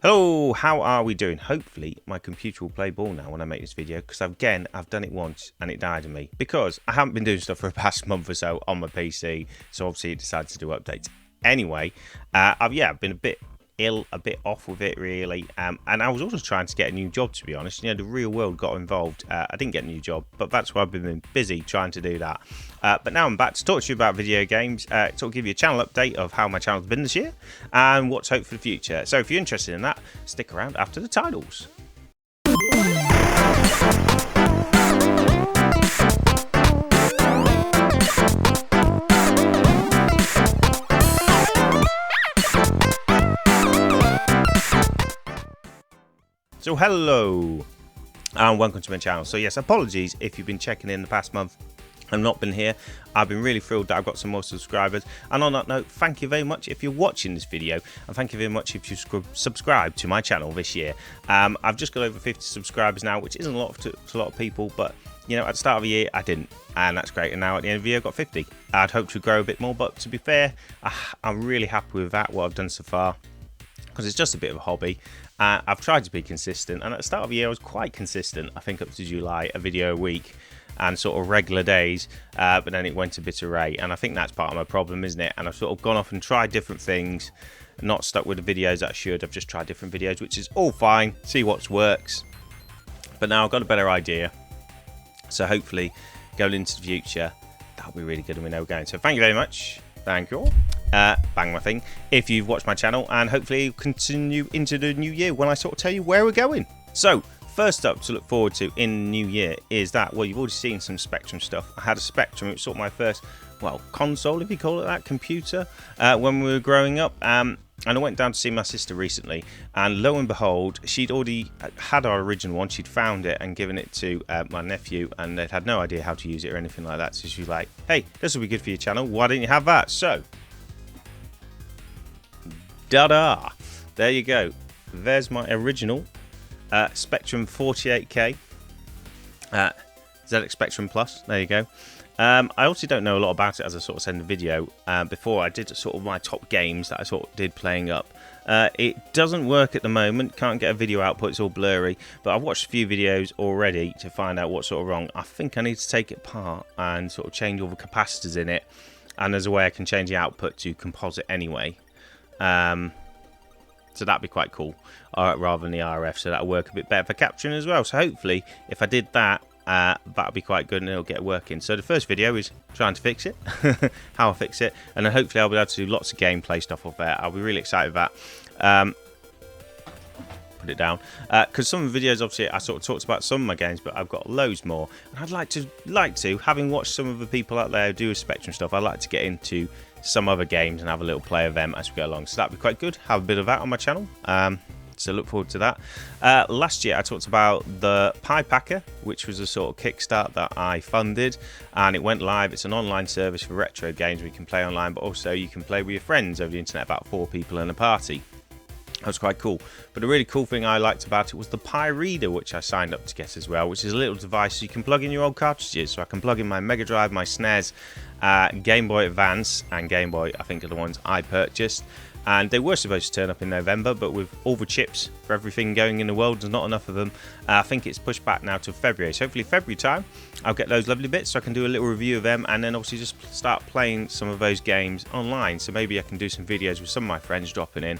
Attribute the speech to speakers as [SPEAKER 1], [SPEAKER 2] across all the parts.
[SPEAKER 1] Hello, how are we doing? Hopefully my computer will play ball now when I make this video, because again I've done it once and it died on me because I haven't been doing stuff for the past month or so on my PC, so obviously it decided to do updates. Anyway, I've been a bit ill, a bit off with it really, and I was also trying to get a new job, to be honest. The real world got involved. I didn't get a new job, but that's why I've been busy trying to do that. But now I'm back to talk to you about video games, to give you a channel update of how my channel's been this year and what's hope for the future. So if you're interested in that, stick around after the titles. So hello and welcome to my channel. So yes, apologies if you've been checking in the past month and not been here. I've been really thrilled that I've got some more subscribers, and on that note, thank you very much if you're watching this video, and thank you very much if you've subscribed to my channel this year. I've just got over 50 subscribers now, which isn't a lot to a lot of people, but at the start of the year I didn't, and that's great. And now at the end of the year I've got 50. I'd hope to grow a bit more, but to be fair, I'm really happy with that, what I've done so far, because it's just a bit of a hobby. I've tried to be consistent, and at the start of the year I was quite consistent. I think up to July, a video a week and sort of regular days, but then it went a bit array, and I think that's part of my problem, isn't it? And I've sort of gone off and tried different things, not stuck with the videos that I should. I've just tried different videos, which is all fine, see what works. But now I've got a better idea, so hopefully going into the future that'll be really good, and we know we're going. So thank you very much. Thank you all. Bang my thing if you've watched my channel, and hopefully you'll continue into the new year when I sort of tell you where we're going. So first up to look forward to in the new year is that, well, you've already seen some Spectrum stuff. I had a Spectrum. It was sort of my first, well, console, if you call it that, computer, when we were growing up. And I went down to see my sister recently, and lo and behold, she'd already had our original one. She'd found it and given it to my nephew, and they'd had no idea how to use it or anything like that. So she was like, hey, this will be good for your channel. Why don't you have that? So, da-da! There you go. There's my original Spectrum 48K. ZX Spectrum Plus. There you go. I also don't know a lot about it, as I sort of said in the video before. I did sort of my top games that I sort of did playing up. It doesn't work at the moment, can't get a video output, it's all blurry, but I've watched a few videos already to find out what's sort of wrong. I think I need to take it apart and sort of change all the capacitors in it, and there's a way I can change the output to composite anyway. So that'd be quite cool, rather than the RF, so that'll work a bit better for capturing as well. So hopefully if I did that, that'll be quite good and it'll get working. So the first video is trying to fix it, how I fix it, and then hopefully I'll be able to do lots of gameplay stuff off there. I'll be really excited with that. Put it down, because some of the videos, obviously I sort of talked about some of my games, but I've got loads more, and I'd like to, having watched some of the people out there who do Spectrum stuff, I'd like to get into some other games and have a little play of them as we go along. So that'd be quite good, have a bit of that on my channel. So look forward to that. Last year I talked about the Pi Packer, which was a sort of kickstart that I funded, and it went live. It's an online service for retro games. We can play online, but also you can play with your friends over the internet, about 4 people in a party. That was quite cool. But a really cool thing I liked about it was the Pi Reader, which I signed up to get as well, which is a little device you can plug in your old cartridges. So I can plug in my Mega Drive, my SNES, Game Boy Advance and Game Boy, I think, are the ones I purchased. And they were supposed to turn up in November, but with all the chips for everything going in the world, there's not enough of them. I think it's pushed back now to February. So hopefully February time, I'll get those lovely bits so I can do a little review of them, and then obviously just start playing some of those games online. So maybe I can do some videos with some of my friends dropping in,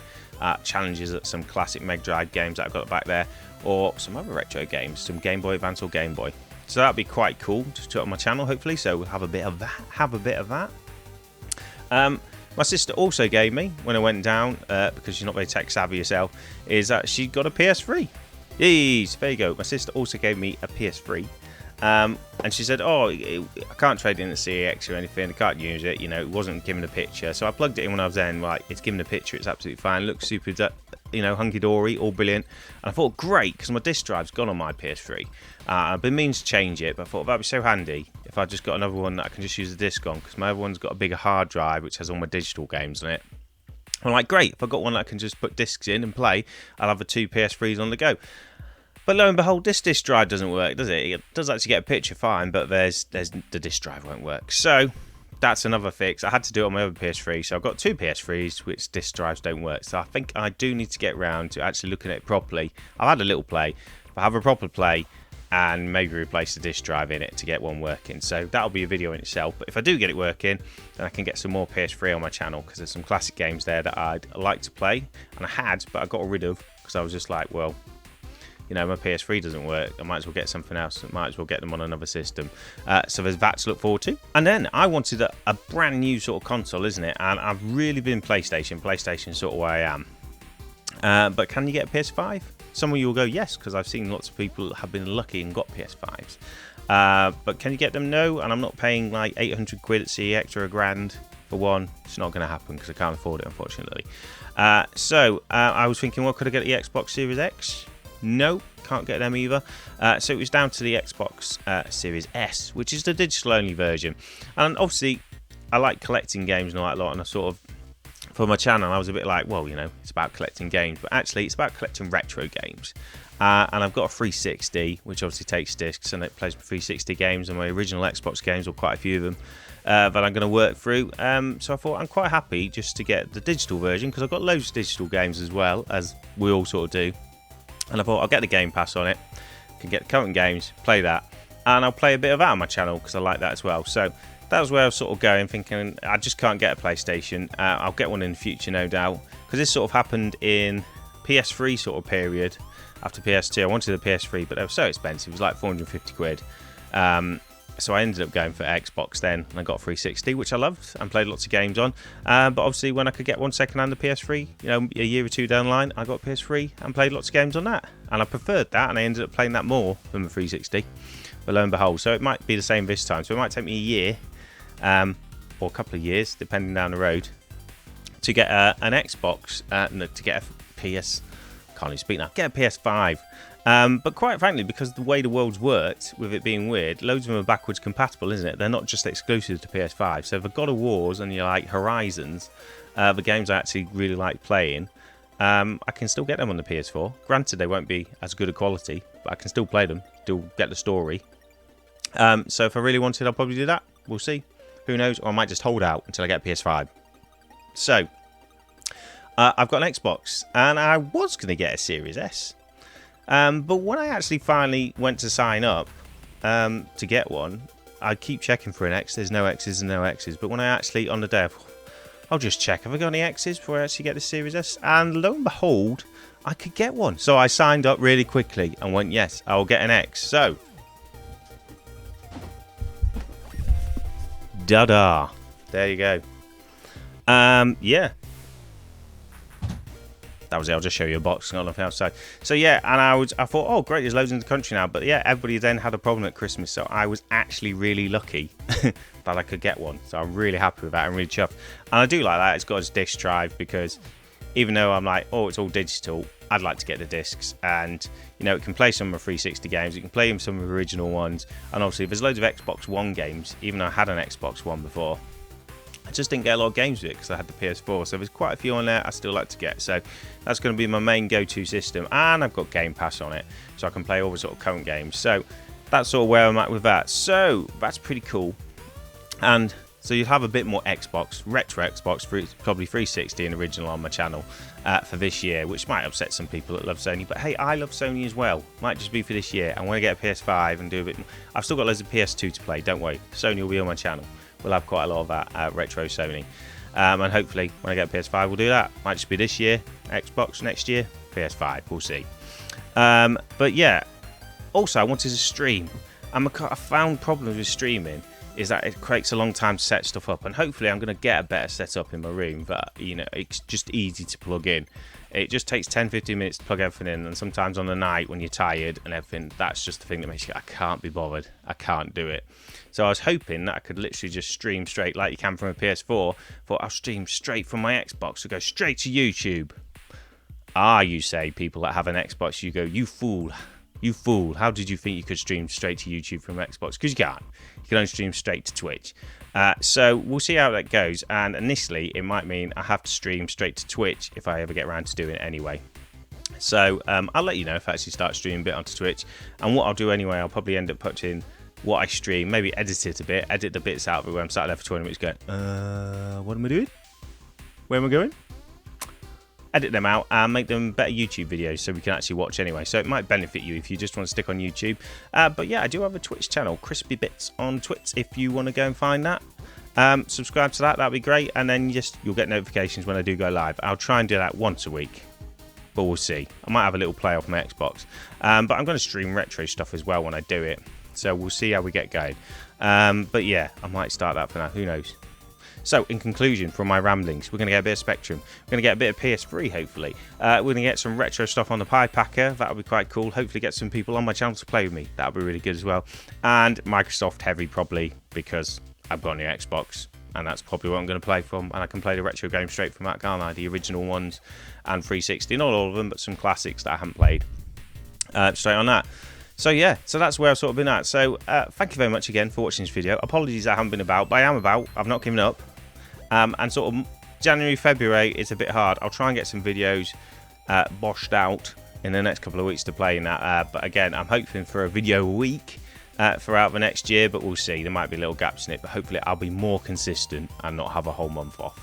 [SPEAKER 1] challenges at some classic Mega Drive games that I've got back there, or some other retro games, some Game Boy Advance or Game Boy. So that'd be quite cool to put on my channel, hopefully. So we'll have a bit of that. My sister also gave me, when I went down, because she's not very tech savvy herself, is that she got a PS3. Yes, there you go. My sister also gave me a PS3. And she said, oh, I can't trade in the CEX or anything, I can't use it, it wasn't giving a picture. So I plugged it in when I was there, and like, it's giving a picture, it's absolutely fine, looks super, hunky-dory, all brilliant. And I thought, great, because my disk drive's gone on my PS3. I've been meaning to change it, but I thought that'd be so handy if I just got another one that I can just use the disc on, because my other one's got a bigger hard drive which has all my digital games on it. I'm like, great, if I've got one that I can just put discs in and play, I'll have the 2 PS3s on the go. But lo and behold, this disk drive doesn't work, does it? It does actually get a picture fine, but there's the disk drive won't work. So that's another fix. I had to do it on my other PS3, so I've got 2 PS3s which disk drives don't work. So I think I do need to get around to actually looking at it properly. I've had a little play, but have a proper play and maybe replace the disk drive in it to get one working. So that'll be a video in itself. But if I do get it working, then I can get some more PS3 on my channel, because there's some classic games there that I'd like to play, and I had, but I got rid of because I was just like, well, you know, my PS3 doesn't work. I might as well get something else. I might as well get them on another system. So there's that to look forward to. And then I wanted a brand new sort of console, isn't it? And I've really been PlayStation sort of where I am. But can you get a PS5? Some of you will go, yes, because I've seen lots of people have been lucky and got PS5s. But can you get them? No, and I'm not paying like 800 quid at CEX or $1,000 for one. It's not going to happen because I can't afford it, unfortunately. So I was thinking, well, could I get the Xbox Series X? No, can't get them either. So it was down to the Xbox Series S, which is the digital-only version. And obviously, I like collecting games and all that lot, and I sort of, for my channel, I was a bit like, well, you know, it's about collecting games, but actually it's about collecting retro games. And I've got a 360, which obviously takes discs, and it plays my 360 games and my original Xbox games, or quite a few of them, that I'm going to work through. So I thought I'm quite happy just to get the digital version, because I've got loads of digital games as well, as we all sort of do. And I thought I'll get the Game Pass on it, can get the current games, play that, and I'll play a bit of that on my channel because I like that as well. So that was where I was sort of going, thinking I just can't get a PlayStation. I'll get one in the future, no doubt, because this sort of happened in PS3 sort of period. After PS2, I wanted a PS3, but they were so expensive. It was like 450 quid. So I ended up going for Xbox then, and I got 360, which I loved and played lots of games on. But obviously, when I could get one second-hand, the PS3, you know, a year or two down the line, I got PS3 and played lots of games on that. And I preferred that, and I ended up playing that more than the 360. But lo and behold, so it might be the same this time. So it might take me a year, or a couple of years, depending down the road, to get an Xbox, to get a can't even speak now, get a PS5. But quite frankly, because the way the world's worked, with it being weird, loads of them are backwards compatible, isn't it? They're not just exclusive to PS5. So for God of Wars and like Horizons, the games I actually really like playing, I can still get them on the PS4. Granted, they won't be as good a quality, but I can still play them, still get the story. So if I really wanted, I'll probably do that. We'll see. Who knows? Or I might just hold out until I get PS5. So I've got an Xbox, and I was going to get a Series S. But when I actually finally went to sign up to get one, I keep checking for an X. There's no X's and no X's. But when I actually, on the day, I'll just check. Have I got any X's before I actually get the Series S? And lo and behold, I could get one. So I signed up really quickly and went, yes, I will get an X. So, da-da. There you go. Yeah. That was it. I'll just show you a box, got nothing outside. So yeah, and I thought, oh great, there's loads in the country now. But yeah, everybody then had a problem at Christmas, so I was actually really lucky that I could get one. So I'm really happy with that. I'm really chuffed, and I do like that. It's got its disc drive, because even though I'm like, oh, it's all digital, I'd like to get the discs, and you know, it can play some of my 360 games. It can play some of the original ones, and obviously there's loads of Xbox One games. Even though I had an Xbox One before, I just didn't get a lot of games with it because I had the PS4. So there's quite a few on there I still like to get. So that's going to be my main go-to system. And I've got Game Pass on it, so I can play all the sort of current games. So that's sort of where I'm at with that. So that's pretty cool. And so you'll have a bit more Xbox, retro Xbox, probably 360 and original on my channel for this year, which might upset some people that love Sony. But hey, I love Sony as well. Might just be for this year. I want to get a PS5 and do a bit more. I've still got loads of PS2 to play. Don't worry. Sony will be on my channel. We'll have quite a lot of that retro Sony. And hopefully, when I get a PS5, we'll do that. Might just be this year, Xbox, next year, PS5. We'll see. But yeah, also, I wanted to stream. I found problems with streaming is that it takes a long time to set stuff up. And hopefully, I'm going to get a better setup in my room that, you know, it's just easy to plug in. It just takes 10-15 minutes to plug everything in. And sometimes on the night when you're tired and everything, that's just the thing that makes you, I can't be bothered. I can't do it. So I was hoping that I could literally just stream straight like you can from a PS4. Thought I'll stream straight from my Xbox. So go straight to YouTube. You say, people that have an Xbox, you go, you fool. You fool. How did you think you could stream straight to YouTube from Xbox? Because you can't. You can only stream straight to Twitch. So we'll see how that goes. And initially, it might mean I have to stream straight to Twitch if I ever get around to doing it anyway. So I'll let you know if I actually start streaming a bit onto Twitch. And what I'll do anyway, I'll probably end up putting what I stream, maybe edit it a bit, edit the bits out of it where I'm sat there for 20 minutes going, what am I doing? Where am I going? Edit them out and make them better YouTube videos so we can actually watch anyway. So it might benefit you if you just want to stick on YouTube. But yeah, I do have a Twitch channel, Crispy Bits on Twitch, if you want to go and find that. Subscribe to that, that'd be great. And then you'll get notifications when I do go live. I'll try and do that once a week, but we'll see. I might have a little play off my Xbox. But I'm going to stream retro stuff as well when I do it. So we'll see how we get going. But yeah, I might start that for now. Who knows? So, in conclusion, from my ramblings, we're going to get a bit of Spectrum. We're going to get a bit of PS3, hopefully. We're going to get some retro stuff on the Pi Packer. That'll be quite cool. Hopefully get some people on my channel to play with me. That'll be really good as well. And Microsoft heavy, probably, because I've got a new Xbox. And that's probably what I'm going to play from. And I can play the retro games straight from that, can't I? The original ones and 360. Not all of them, but some classics that I haven't played. Straight on that. So yeah, so that's where I've sort of been at. So thank you very much again for watching this video. Apologies I haven't been about, but I am about. I've not given up. And sort of January, February, it's a bit hard. I'll try and get some videos boshed out in the next couple of weeks to play in that. But again, I'm hoping for a video a week throughout the next year, but we'll see. There might be little gaps in it, but hopefully I'll be more consistent and not have a whole month off.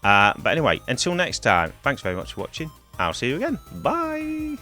[SPEAKER 1] But anyway, until next time, thanks very much for watching. I'll see you again. Bye.